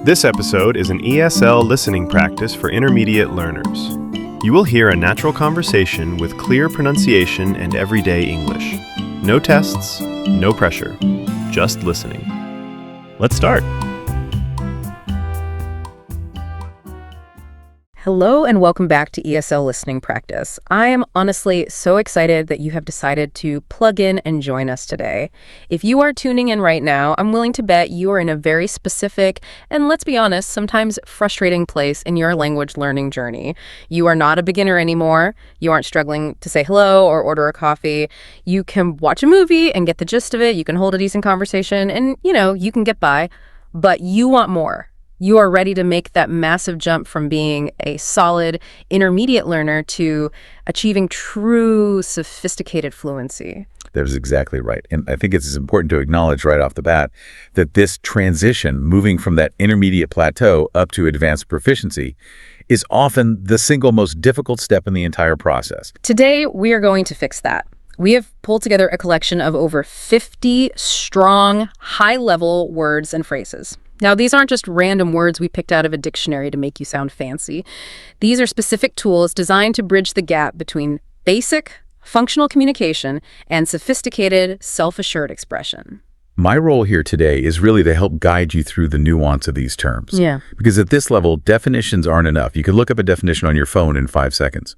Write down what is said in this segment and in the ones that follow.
This episode is an ESL listening practice for intermediate learners. You will hear a natural conversation with clear pronunciation and everyday English. No tests, no pressure, just listening. Let's start. Hello and welcome back to ESL Listening Practice. I am honestly so excited that you have decided to plug in and join us today. If you are tuning in right now, I'm willing to bet you are in a very specific and, let's be honest, sometimes frustrating place in your language learning journey. You are not a beginner anymore. You aren't struggling to say hello or order a coffee. You can watch a movie and get the gist of it. You can hold a decent conversation and, you can get by, but you want more. You are ready to make that massive jump from being a solid intermediate learner to achieving true sophisticated fluency. That is exactly right. And I think it's important to acknowledge right off the bat that this transition, moving from that intermediate plateau up to advanced proficiency, is often the single most difficult step in the entire process. Today, we are going to fix that. We have pulled together a collection of over 50 strong, high-level words and phrases. Now, these aren't just random words we picked out of a dictionary to make you sound fancy. These are specific tools designed to bridge the gap between basic, functional communication and sophisticated, self-assured expression. My role here today is really to help guide you through the nuance of these terms. Yeah. Because at this level, definitions aren't enough. You can look up a definition on your phone in 5 seconds.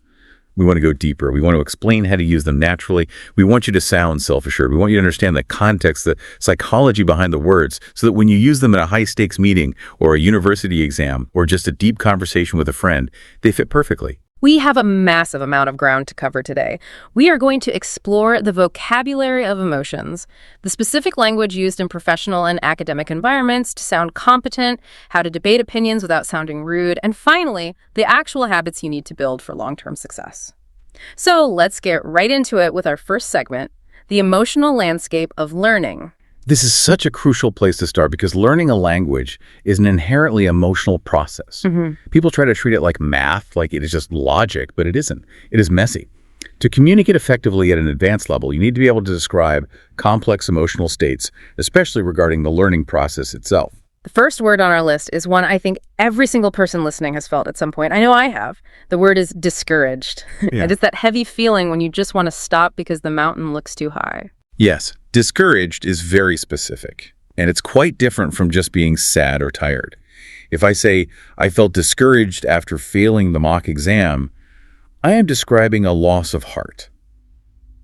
We want to go deeper. We want to explain how to use them naturally. We want you to sound self-assured. We want you to understand the context, the psychology behind the words, so that when you use them in a high-stakes meeting or a university exam or just a deep conversation with a friend, they fit perfectly. We have a massive amount of ground to cover today. We are going to explore the vocabulary of emotions, the specific language used in professional and academic environments to sound competent, how to debate opinions without sounding rude, and finally, the actual habits you need to build for long-term success. So let's get right into it with our first segment, the emotional landscape of learning. This is such a crucial place to start because learning a language is an inherently emotional process. People try to treat it like math, like it is just logic, but it isn't. It is messy. To communicate effectively at an advanced level, you need to be able to describe complex emotional states, especially regarding the learning process itself. The first word on our list is one I think every single person listening has felt at some point. I know I have. The word is discouraged. Yeah. It is that heavy feeling when you just want to stop because the mountain looks too high. Yes, discouraged is very specific, and it's quite different from just being sad or tired. If I say, I felt discouraged after failing the mock exam, I am describing a loss of heart.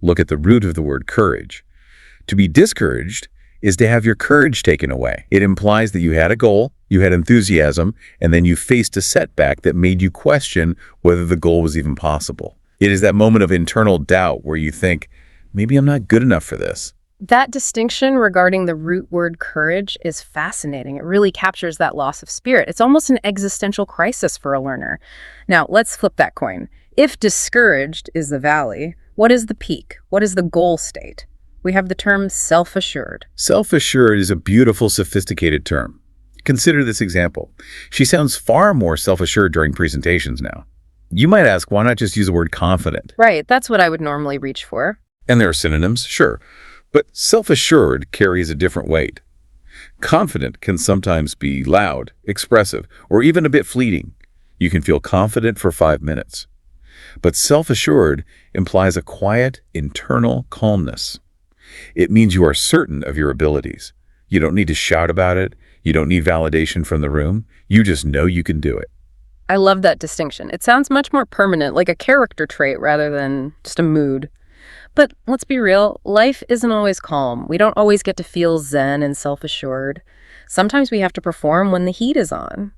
Look at the root of the word courage. To be discouraged is to have your courage taken away. It implies that you had a goal, you had enthusiasm, and then you faced a setback that made you question whether the goal was even possible. It is that moment of internal doubt where you think, maybe I'm not good enough for this. That distinction regarding the root word courage is fascinating. It really captures that loss of spirit. It's almost an existential crisis for a learner. Now, let's flip that coin. If discouraged is the valley, what is the peak? What is the goal state? We have the term self-assured. Self-assured is a beautiful, sophisticated term. Consider this example. She sounds far more self-assured during presentations now. You might ask, why not just use the word confident? Right, that's what I would normally reach for. And there are synonyms, sure. But self-assured carries a different weight. Confident can sometimes be loud, expressive, or even a bit fleeting. You can feel confident for 5 minutes. But self-assured implies a quiet, internal calmness. It means you are certain of your abilities. You don't need to shout about it. You don't need validation from the room. You just know you can do it. I love that distinction. It sounds much more permanent, like a character trait rather than just a mood. But let's be real, life isn't always calm. We don't always get to feel zen and self-assured. Sometimes we have to perform when the heat is on.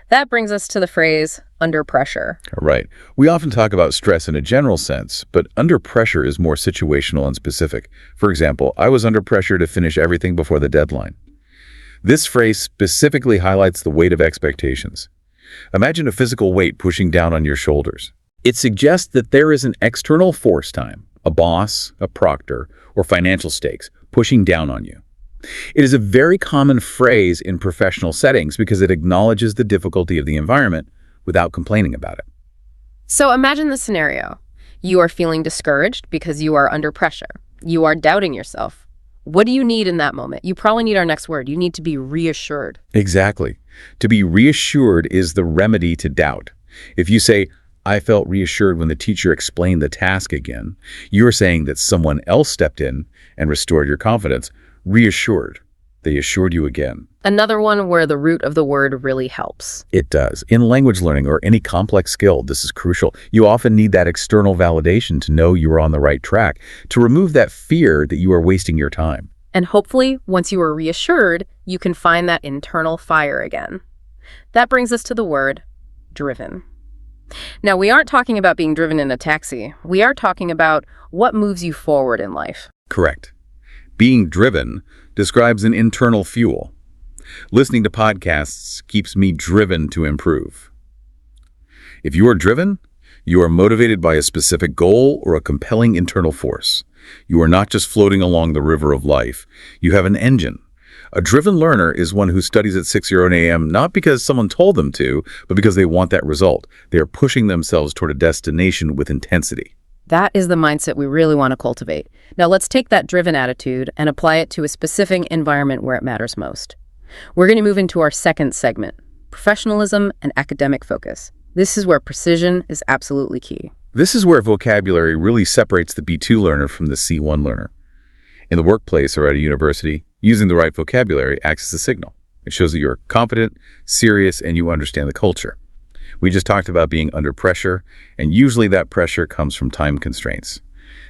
That brings us to the phrase, under pressure. Right. We often talk about stress in a general sense, but under pressure is more situational and specific. For example, I was under pressure to finish everything before the deadline. This phrase specifically highlights the weight of expectations. Imagine a physical weight pushing down on your shoulders. It suggests that there is an external force time, a boss, a proctor, or financial stakes pushing down on you. It is a very common phrase in professional settings because it acknowledges the difficulty of the environment without complaining about it. So imagine the scenario. You are feeling discouraged because you are under pressure. You are doubting yourself. What do you need in that moment? You probably need our next word. You need to be reassured. Exactly. To be reassured is the remedy to doubt. If you say, I felt reassured when the teacher explained the task again, you are saying that someone else stepped in and restored your confidence. Reassured. They assured you again. Another one where the root of the word really helps. It does. In language learning or any complex skill, this is crucial. You often need that external validation to know you are on the right track, to remove that fear that you are wasting your time. And hopefully, once you are reassured, you can find that internal fire again. That brings us to the word driven. Now, we aren't talking about being driven in a taxi. We are talking about what moves you forward in life. Correct. Being driven describes an internal fuel. Listening to podcasts keeps me driven to improve. If you are driven, you are motivated by a specific goal or a compelling internal force. You are not just floating along the river of life. You have an engine. A driven learner is one who studies at 6 a.m. not because someone told them to, but because they want that result. They are pushing themselves toward a destination with intensity. That is the mindset we really want to cultivate. Now let's take that driven attitude and apply it to a specific environment where it matters most. We're going to move into our second segment, professionalism and academic focus. This is where precision is absolutely key. This is where vocabulary really separates the B2 learner from the C1 learner. In the workplace or at a university, using the right vocabulary acts as a signal. It shows that you're confident, serious, and you understand the culture. We just talked about being under pressure, and usually that pressure comes from time constraints.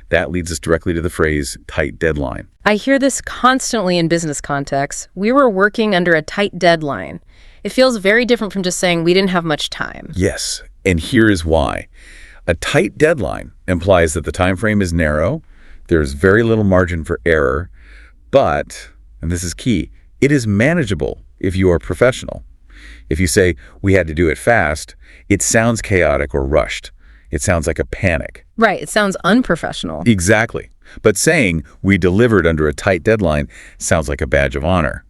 That leads us directly to the phrase tight deadline. I hear this constantly in business contexts. We were working under a tight deadline. It feels very different from just saying we didn't have much time. Yes, and here is why. A tight deadline implies that the time frame is narrow, there's very little margin for error, but, and this is key, it is manageable if you are professional. If you say, we had to do it fast, it sounds chaotic or rushed. It sounds like a panic. Right, it sounds unprofessional. Exactly. But saying, we delivered under a tight deadline, sounds like a badge of honor.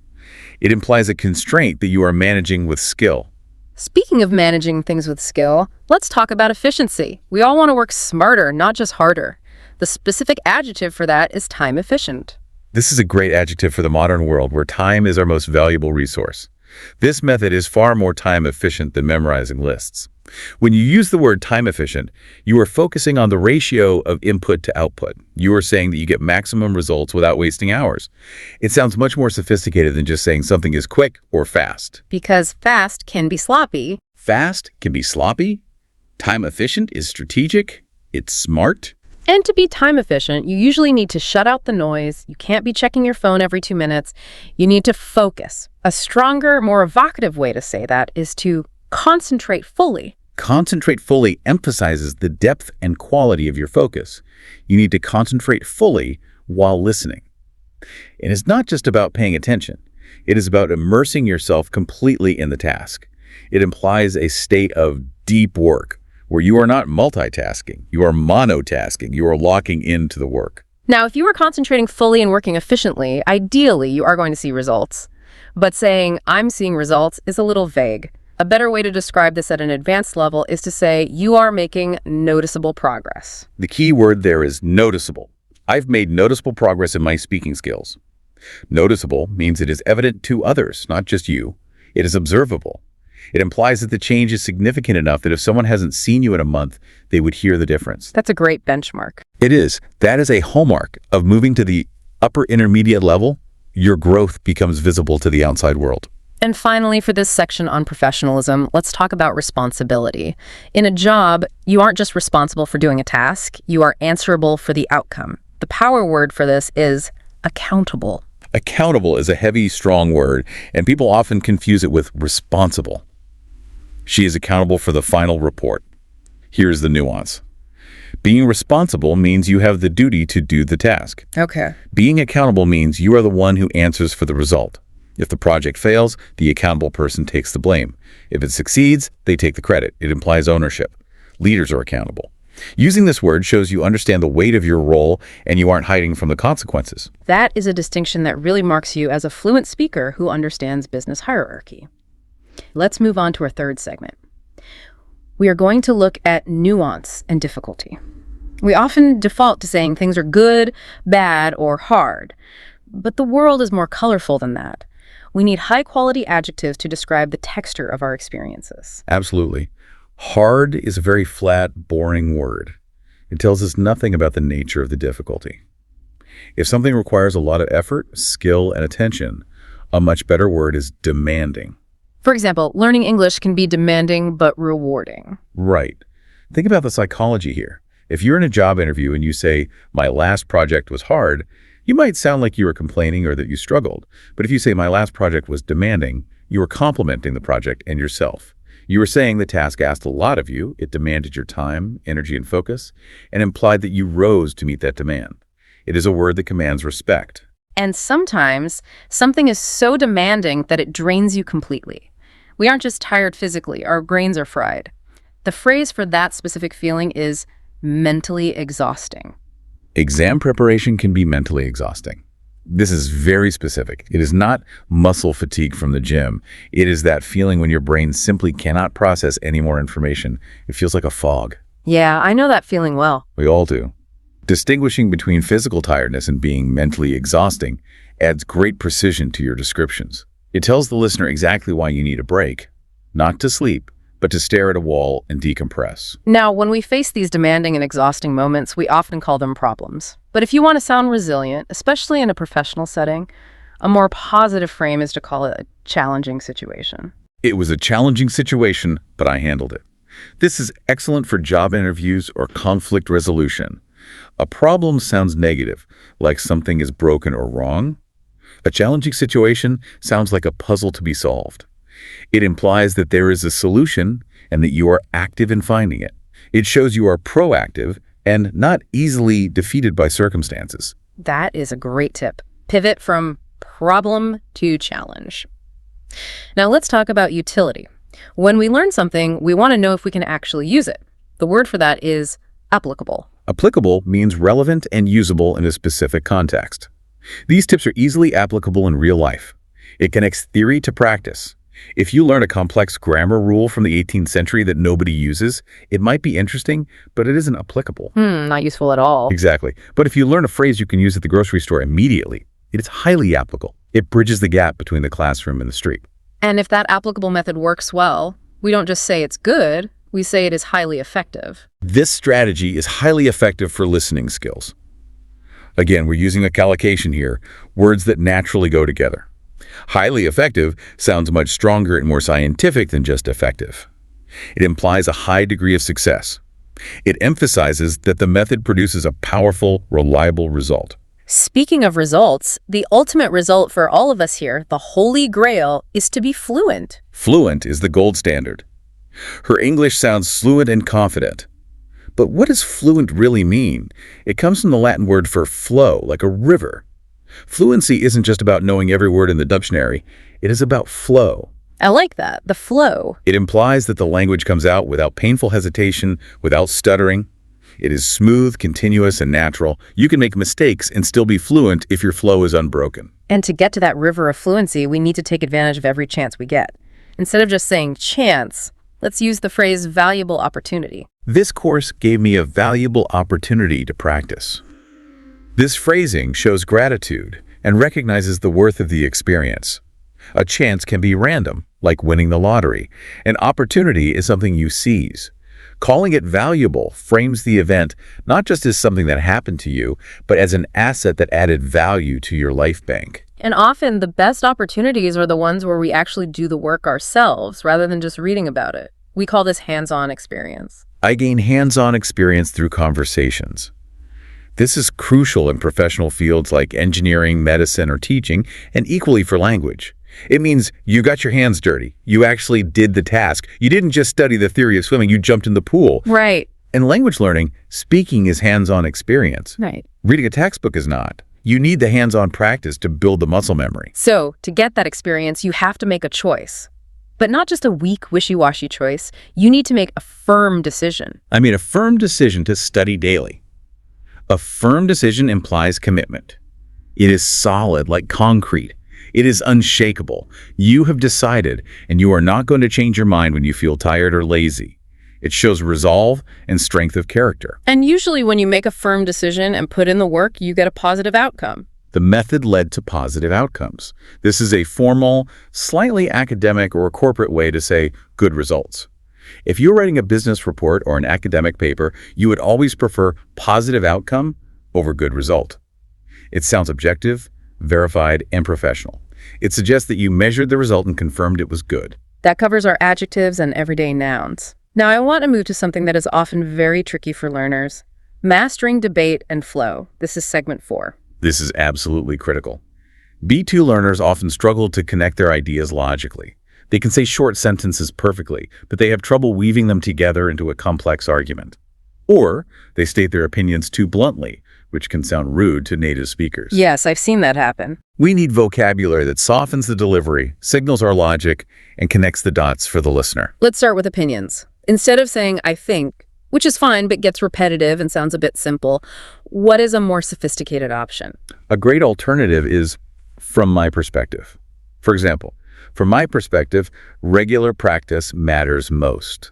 It implies a constraint that you are managing with skill. Speaking of managing things with skill, let's talk about efficiency. We all want to work smarter, not just harder. The specific adjective for that is time efficient. This is a great adjective for the modern world where time is our most valuable resource. This method is far more time efficient than memorizing lists. When you use the word time efficient, you are focusing on the ratio of input to output. You are saying that you get maximum results without wasting hours. It sounds much more sophisticated than just saying something is quick or fast. Because fast can be sloppy. Fast can be sloppy. Time efficient is strategic. It's smart. And to be time efficient, you usually need to shut out the noise. You can't be checking your phone every 2 minutes. You need to focus. A stronger, more evocative way to say that is to concentrate fully. Concentrate fully emphasizes the depth and quality of your focus. You need to concentrate fully while listening. And it's not just about paying attention. It is about immersing yourself completely in the task. It implies a state of deep work, where you are not multitasking, you are monotasking, you are locking into the work. Now, if you are concentrating fully and working efficiently, ideally you are going to see results. But saying, I'm seeing results is a little vague. A better way to describe this at an advanced level is to say you are making noticeable progress. The key word there is noticeable. I've made noticeable progress in my speaking skills. Noticeable means it is evident to others, not just you. It is observable. It implies that the change is significant enough that if someone hasn't seen you in a month, they would hear the difference. That's a great benchmark. It is. That is a hallmark of moving to the upper intermediate level. Your growth becomes visible to the outside world. And finally, for this section on professionalism, let's talk about responsibility. In a job, you aren't just responsible for doing a task, you are answerable for the outcome. The power word for this is accountable. Accountable is a heavy, strong word, and people often confuse it with responsible. She is accountable for the final report. Here's the nuance. Being responsible means you have the duty to do the task. Okay. Being accountable means you are the one who answers for the result. If the project fails, the accountable person takes the blame. If it succeeds, they take the credit. It implies ownership. Leaders are accountable. Using this word shows you understand the weight of your role and you aren't hiding from the consequences. That is a distinction that really marks you as a fluent speaker who understands business hierarchy. Let's move on to our third segment. We are going to look at nuance and difficulty. We often default to saying things are good, bad, or hard. But the world is more colorful than that. We need high-quality adjectives to describe the texture of our experiences. Absolutely. Hard is a very flat, boring word. It tells us nothing about the nature of the difficulty. If something requires a lot of effort, skill, and attention, a much better word is demanding. For example, learning English can be demanding but rewarding. Right. Think about the psychology here. If you're in a job interview and you say, "My last project was hard," you might sound like you were complaining or that you struggled. But if you say, "My last project was demanding," you are complimenting the project and yourself. You were saying the task asked a lot of you, it demanded your time, energy, and focus, and implied that you rose to meet that demand. It is a word that commands respect. And sometimes, something is so demanding that it drains you completely. We aren't just tired physically, our brains are fried. The phrase for that specific feeling is mentally exhausting. Exam preparation can be mentally exhausting. This is very specific. It is not muscle fatigue from the gym. It is that feeling when your brain simply cannot process any more information. It feels like a fog. Yeah, I know that feeling well. We all do. Distinguishing between physical tiredness and being mentally exhausting adds great precision to your descriptions. It tells the listener exactly why you need a break, not to sleep, but to stare at a wall and decompress. Now, when we face these demanding and exhausting moments, we often call them problems. But if you want to sound resilient, especially in a professional setting, a more positive frame is to call it a challenging situation. It was a challenging situation, but I handled it. This is excellent for job interviews or conflict resolution. A problem sounds negative, like something is broken or wrong. A challenging situation sounds like a puzzle to be solved. It implies that there is a solution and that you are active in finding it. It shows you are proactive and not easily defeated by circumstances. That is a great tip. Pivot from problem to challenge. Now let's talk about utility. When we learn something, we want to know if we can actually use it. The word for that is applicable. Applicable means relevant and usable in a specific context. These tips are easily applicable in real life. It connects theory to practice. If you learn a complex grammar rule from the 18th century that nobody uses, it might be interesting, but it isn't applicable. Not useful at all. Exactly. But if you learn a phrase you can use at the grocery store immediately, it is highly applicable. It bridges the gap between the classroom and the street. And if that applicable method works well, we don't just say it's good, we say it is highly effective. This strategy is highly effective for listening skills. Again, we're using a collocation here, words that naturally go together. Highly effective sounds much stronger and more scientific than just effective. It implies a high degree of success. It emphasizes that the method produces a powerful, reliable result. Speaking of results, the ultimate result for all of us here, the holy grail, is to be fluent. Fluent is the gold standard. Her English sounds fluent and confident. But what does fluent really mean? It comes from the Latin word for flow, like a river. Fluency isn't just about knowing every word in the dictionary. It is about flow. I like that, the flow. It implies that the language comes out without painful hesitation, without stuttering. It is smooth, continuous, and natural. You can make mistakes and still be fluent if your flow is unbroken. And to get to that river of fluency, we need to take advantage of every chance we get. Instead of just saying chance, let's use the phrase valuable opportunity. This course gave me a valuable opportunity to practice. This phrasing shows gratitude and recognizes the worth of the experience. A chance can be random, like winning the lottery. An opportunity is something you seize. Calling it valuable frames the event not just as something that happened to you, but as an asset that added value to your life bank. And often the best opportunities are the ones where we actually do the work ourselves rather than just reading about it. We call this hands-on experience. I gain hands-on experience through conversations. This is crucial in professional fields like engineering, medicine, or teaching, and equally for language. It means you got your hands dirty. You actually did the task. You didn't just study the theory of swimming, you jumped in the pool. Right. In language learning, speaking is hands-on experience. Right. Reading a textbook is not. You need the hands-on practice to build the muscle memory. So, to get that experience, you have to make a choice. But not just a weak, wishy-washy choice. You need to make a firm decision. I mean, a firm decision to study daily. A firm decision implies commitment. It is solid, like concrete. It is unshakable. You have decided, and you are not going to change your mind when you feel tired or lazy. It shows resolve and strength of character. And usually when you make a firm decision and put in the work, you get a positive outcome. The method led to positive outcomes. This is a formal, slightly academic or corporate way to say good results. If you're writing a business report or an academic paper, you would always prefer positive outcome over good result. It sounds objective, verified, and professional. It suggests that you measured the result and confirmed it was good. That covers our adjectives and everyday nouns. Now I want to move to something that is often very tricky for learners. Mastering debate and flow. This is segment 4. This is absolutely critical. B2 learners often struggle to connect their ideas logically. They can say short sentences perfectly, but they have trouble weaving them together into a complex argument. Or they state their opinions too bluntly, which can sound rude to native speakers. Yes, I've seen that happen. We need vocabulary that softens the delivery, signals our logic, and connects the dots for the listener. Let's start with opinions. Instead of saying, I think, which is fine but gets repetitive and sounds a bit simple, what is a more sophisticated option? A great alternative is from my perspective. For example, from my perspective, regular practice matters most.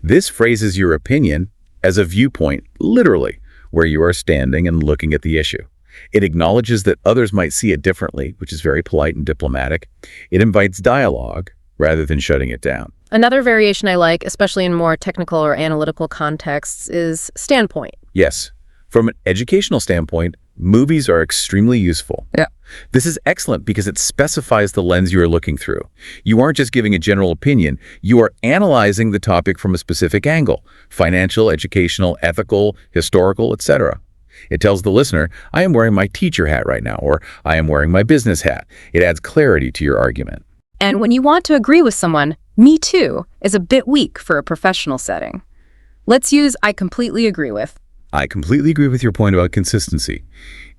This phrases your opinion as a viewpoint, literally, where you are standing and looking at the issue. It acknowledges that others might see it differently, which is very polite and diplomatic. It invites dialogue rather than shutting it down. Another variation I like, especially in more technical or analytical contexts, is standpoint. Yes. From an educational standpoint, movies are extremely useful. Yeah. This is excellent because it specifies the lens you are looking through. You aren't just giving a general opinion, you are analyzing the topic from a specific angle: financial, educational, ethical, historical, etc. It tells the listener, I am wearing my teacher hat right now, or I am wearing my business hat. It adds clarity to your argument. And when you want to agree with someone, me too is a bit weak for a professional setting. Let's use I completely agree with. I completely agree with your point about consistency.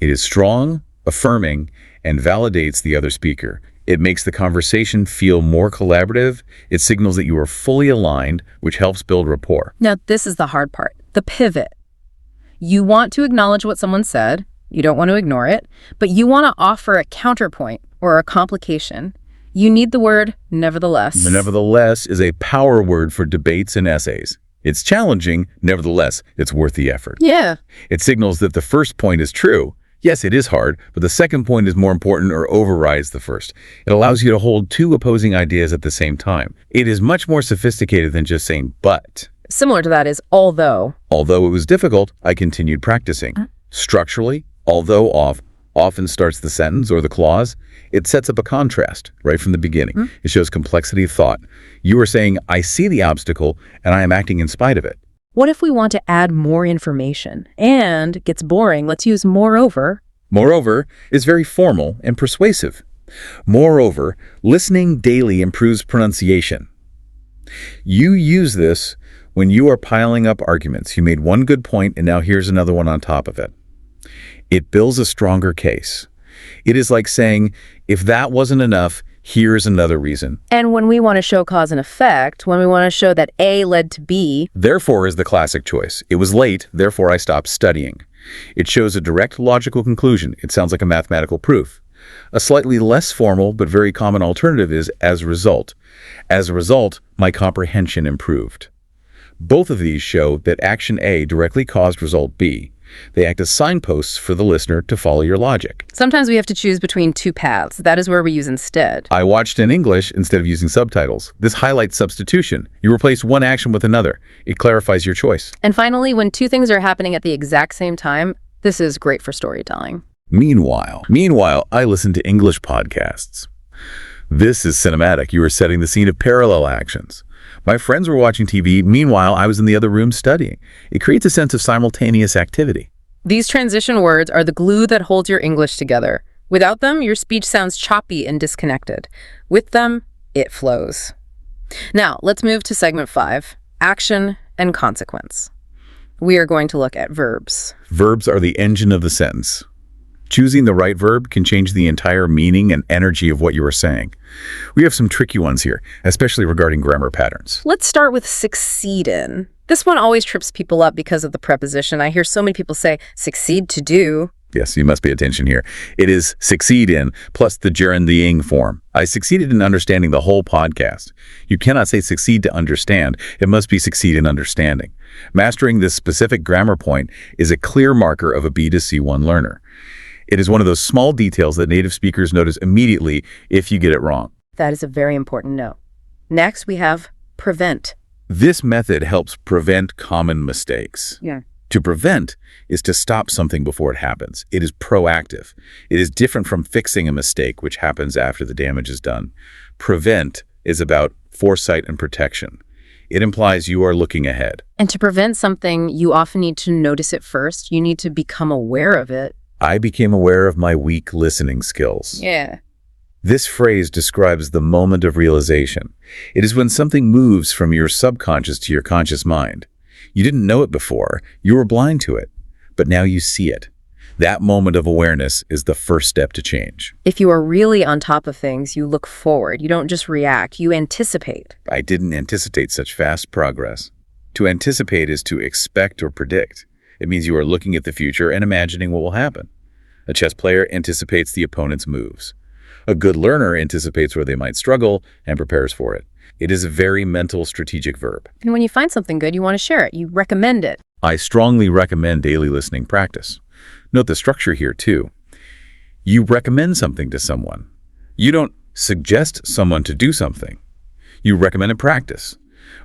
It is strong, affirming, and validates the other speaker. It makes the conversation feel more collaborative. It signals that you are fully aligned, which helps build rapport. Now, this is the hard part, the pivot. You want to acknowledge what someone said, you don't want to ignore it, but you want to offer a counterpoint or a complication. You need the word nevertheless. The nevertheless is a power word for debates and essays. It's challenging, nevertheless, it's worth the effort. Yeah. It signals that the first point is true. Yes, it is hard, but the second point is more important or overrides the first. It allows you to hold two opposing ideas at the same time. It is much more sophisticated than just saying but. Similar to that is although. Although it was difficult, I continued practicing. Structurally, although often starts the sentence or the clause. It sets up a contrast right from the beginning. It shows complexity of thought. You are saying, I see the obstacle and I am acting in spite of it. What if we want to add more information and gets boring? Let's use moreover. Moreover is very formal and persuasive. Moreover, listening daily improves pronunciation. You use this when you are piling up arguments. You made one good point and now here's another one on top of it. It builds a stronger case. It is like saying, if that wasn't enough, here's another reason. And when we want to show cause and effect, when we want to show that A led to B. Therefore is the classic choice. It was late, therefore I stopped studying. It shows a direct logical conclusion. It sounds like a mathematical proof. A slightly less formal but very common alternative is as a result. As a result, my comprehension improved. Both of these show that action A directly caused result B. They act as signposts for the listener to follow your logic. Sometimes we have to choose between two paths. That is where we use instead. I watched in English instead of using subtitles. This highlights substitution. You replace one action with another. It clarifies your choice. And finally, when two things are happening at the exact same time, this is great for storytelling. Meanwhile, I listen to English podcasts. This is cinematic. You are setting the scene of parallel actions. My friends were watching TV. Meanwhile, I was in the other room studying. It creates a sense of simultaneous activity. These transition words are the glue that holds your English together. Without them, your speech sounds choppy and disconnected. With them, it flows. Now, let's move to segment 5, action and consequence. We are going to look at verbs. Verbs are the engine of the sentence. Choosing the right verb can change the entire meaning and energy of what you are saying. We have some tricky ones here, especially regarding grammar patterns. Let's start with succeed in. This one always trips people up because of the preposition. I hear so many people say succeed to do. Yes, you must pay attention here. It is succeed in plus the gerund the ing form. I succeeded in understanding the whole podcast. You cannot say succeed to understand. It must be succeed in understanding. Mastering this specific grammar point is a clear marker of a B to C1 learner. It is one of those small details that native speakers notice immediately if you get it wrong. That is a very important note. Next, we have prevent. This method helps prevent common mistakes. Yeah. To prevent is to stop something before it happens. It is proactive. It is different from fixing a mistake, which happens after the damage is done. Prevent is about foresight and protection. It implies you are looking ahead. And to prevent something, you often need to notice it first. You need to become aware of it. I became aware of my weak listening skills. Yeah. This phrase describes the moment of realization. It is when something moves from your subconscious to your conscious mind. You didn't know it before. You were blind to it. But now you see it. That moment of awareness is the first step to change. If you are really on top of things, you look forward. You don't just react. You anticipate. I didn't anticipate such fast progress. To anticipate is to expect or predict. It means you are looking at the future and imagining what will happen. A chess player anticipates the opponent's moves. A good learner anticipates where they might struggle and prepares for it. It is a very mental, strategic verb. And when you find something good, you want to share it. You recommend it. I strongly recommend daily listening practice. Note the structure here, too. You recommend something to someone. You don't suggest someone to do something. You recommend a practice.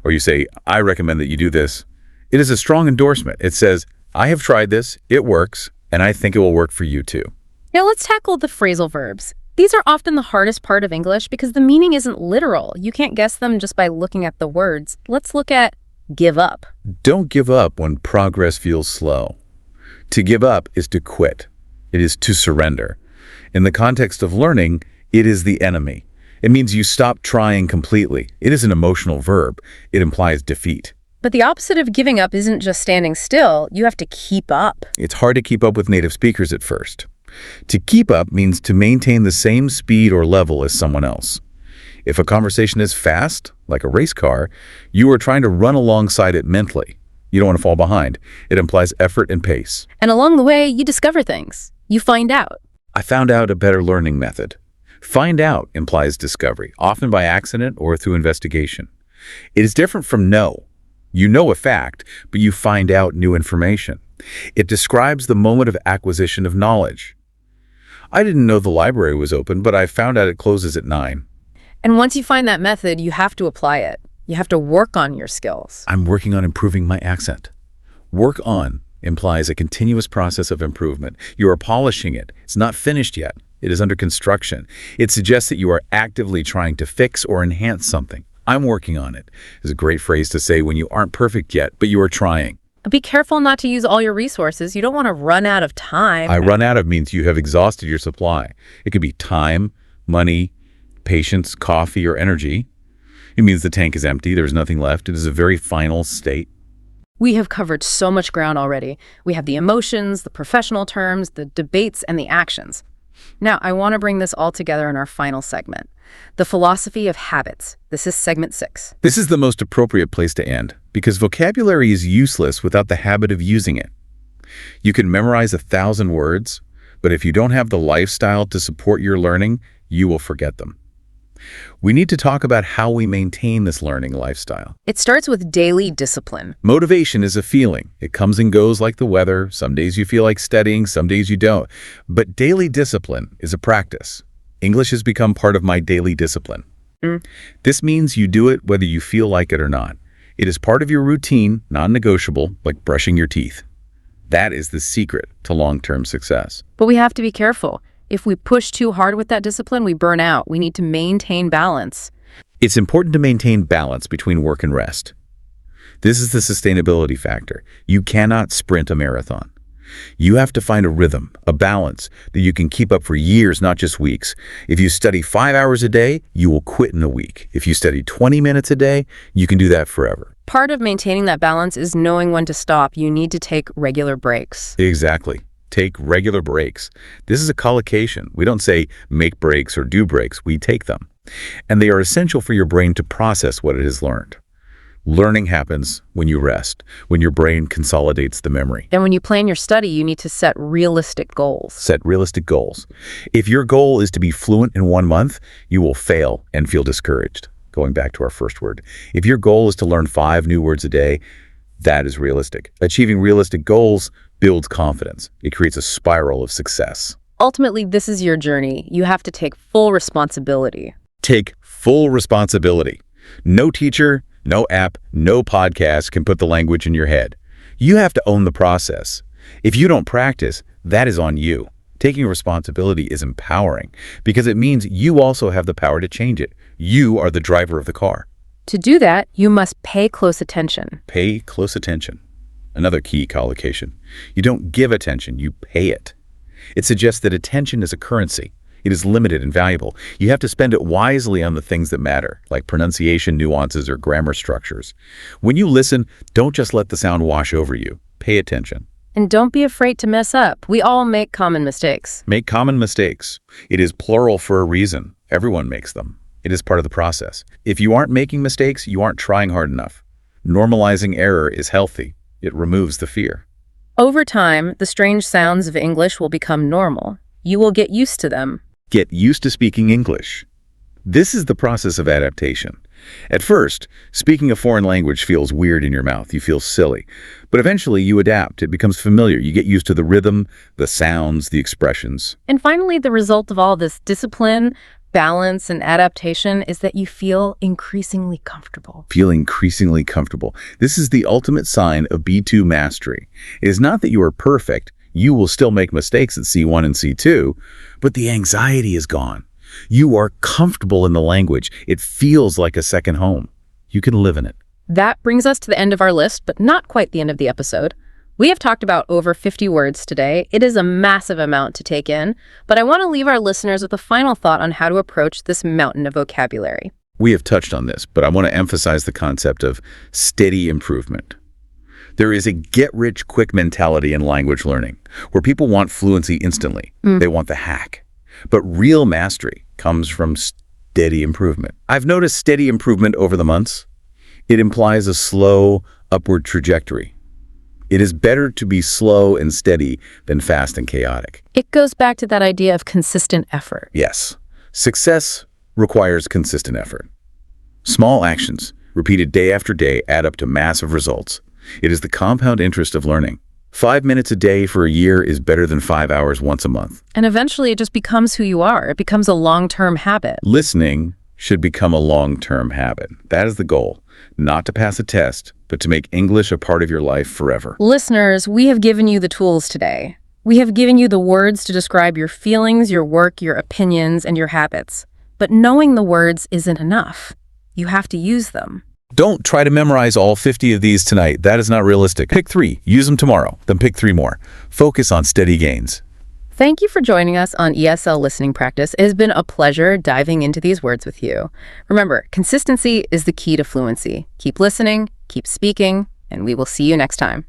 Or you say, I recommend that you do this. It is a strong endorsement. It says, I have tried this, it works, and I think it will work for you too. Now let's tackle the phrasal verbs. These are often the hardest part of English because the meaning isn't literal. You can't guess them just by looking at the words. Let's look at give up. Don't give up when progress feels slow. To give up is to quit. It is to surrender. In the context of learning, it is the enemy. It means you stop trying completely. It is an emotional verb. It implies defeat. But the opposite of giving up isn't just standing still. You have to keep up. It's hard to keep up with native speakers at first. To keep up means to maintain the same speed or level as someone else. If a conversation is fast, like a race car, you are trying to run alongside it mentally. You don't want to fall behind. It implies effort and pace. And along the way, you discover things. You find out. I found out a better learning method. Find out implies discovery, often by accident or through investigation. It is different from know. You know a fact, but you find out new information. It describes the moment of acquisition of knowledge. I didn't know the library was open, but I found out it closes at 9. And once you find that method, you have to apply it. You have to work on your skills. I'm working on improving my accent. Work on implies a continuous process of improvement. You are polishing it. It's not finished yet. It is under construction. It suggests that you are actively trying to fix or enhance something. I'm working on it is a great phrase to say when you aren't perfect yet, but you are trying. Be careful not to use all your resources. You don't want to run out of time. Run out of means you have exhausted your supply. It could be time, money, patience, coffee, or energy. It means the tank is empty. There's nothing left. It is a very final state. We have covered so much ground already. We have the emotions, the professional terms, the debates, and the actions. Now, I want to bring this all together in our final segment. The philosophy of habits. This is segment 6. This is the most appropriate place to end because vocabulary is useless without the habit of using it. You can memorize 1,000 words, but if you don't have the lifestyle to support your learning, you will forget them. We need to talk about how we maintain this learning lifestyle. It starts with daily discipline. Motivation is a feeling. It comes and goes like the weather. Some days you feel like studying, some days you don't. But daily discipline is a practice. English has become part of my daily discipline. This means you do it whether you feel like it or not. It is part of your routine, non-negotiable, like brushing your teeth. That is the secret to long-term success. But we have to be careful. If we push too hard with that discipline, we burn out. We need to maintain balance. It's important to maintain balance between work and rest. This is the sustainability factor. You cannot sprint a marathon. You have to find a rhythm, a balance that you can keep up for years, not just weeks. If you study 5 hours a day, you will quit in a week. If you study 20 minutes a day, you can do that forever. Part of maintaining that balance is knowing when to stop. You need to take regular breaks. Exactly. Take regular breaks. This is a collocation. We don't say make breaks or do breaks. We take them. And they are essential for your brain to process what it has learned. Learning happens when you rest, when your brain consolidates the memory. And when you plan your study, you need to set realistic goals. Set realistic goals. If your goal is to be fluent in 1 month, you will fail and feel discouraged. Going back to our first word. If your goal is to learn 5 new words a day, that is realistic. Achieving realistic goals builds confidence. It creates a spiral of success. ultimately, this is your journey. You have to take full responsibility. Take full responsibility. No teacher, no app, no podcast can put the language in your head. You have to own the process. If you don't practice, that is on you. Taking responsibility is empowering because it means you also have the power to change it. You are the driver of the car. To do that, you must pay close attention. Pay close attention. Another key collocation. You don't give attention, you pay it. It suggests that attention is a currency. It is limited and valuable. You have to spend it wisely on the things that matter, like pronunciation nuances or grammar structures. When you listen, don't just let the sound wash over you. Pay attention. And don't be afraid to mess up. We all make common mistakes. Make common mistakes. It is plural for a reason. Everyone makes them. It is part of the process. If you aren't making mistakes, you aren't trying hard enough. Normalizing error is healthy. It removes the fear. Over time, the strange sounds of English will become normal. You will get used to them. Get used to speaking English. This is the process of adaptation. At first, speaking a foreign language feels weird in your mouth. You feel silly. But eventually you adapt. It becomes familiar. You get used to the rhythm, the sounds, the expressions. And finally, the result of all this discipline, balance, and adaptation is that you feel increasingly comfortable. Feel increasingly comfortable. This is the ultimate sign of B2 mastery. It is not that you are perfect. You will still make mistakes at C1 and C2, but the anxiety is gone. You are comfortable in the language. It feels like a second home. You can live in it. That brings us to the end of our list, but not quite the end of the episode. We have talked about over 50 words today. It is a massive amount to take in, but I want to leave our listeners with a final thought on how to approach this mountain of vocabulary. We have touched on this, but I want to emphasize the concept of steady improvement. There is a get-rich-quick mentality in language learning, where people want fluency instantly. They want the hack. But real mastery comes from steady improvement. I've noticed steady improvement over the months. It implies a slow, upward trajectory. It is better to be slow and steady than fast and chaotic. It goes back to that idea of consistent effort. Yes, success requires consistent effort. Small actions, repeated day after day, add up to massive results. It is the compound interest of learning. 5 minutes a day for a year is better than 5 hours once a month. And eventually it just becomes who you are. It becomes a long-term habit. Listening should become a long-term habit. That is the goal. Not to pass a test, but to make English a part of your life forever. Listeners, we have given you the tools today. We have given you the words to describe your feelings, your work, your opinions, and your habits. But knowing the words isn't enough. You have to use them. Don't try to memorize all 50 of these tonight. That is not realistic. Pick 3, use them tomorrow, then pick 3 more. Focus on steady gains. Thank you for joining us on ESL Listening Practice. It has been a pleasure diving into these words with you. Remember, consistency is the key to fluency. Keep listening, keep speaking, and we will see you next time.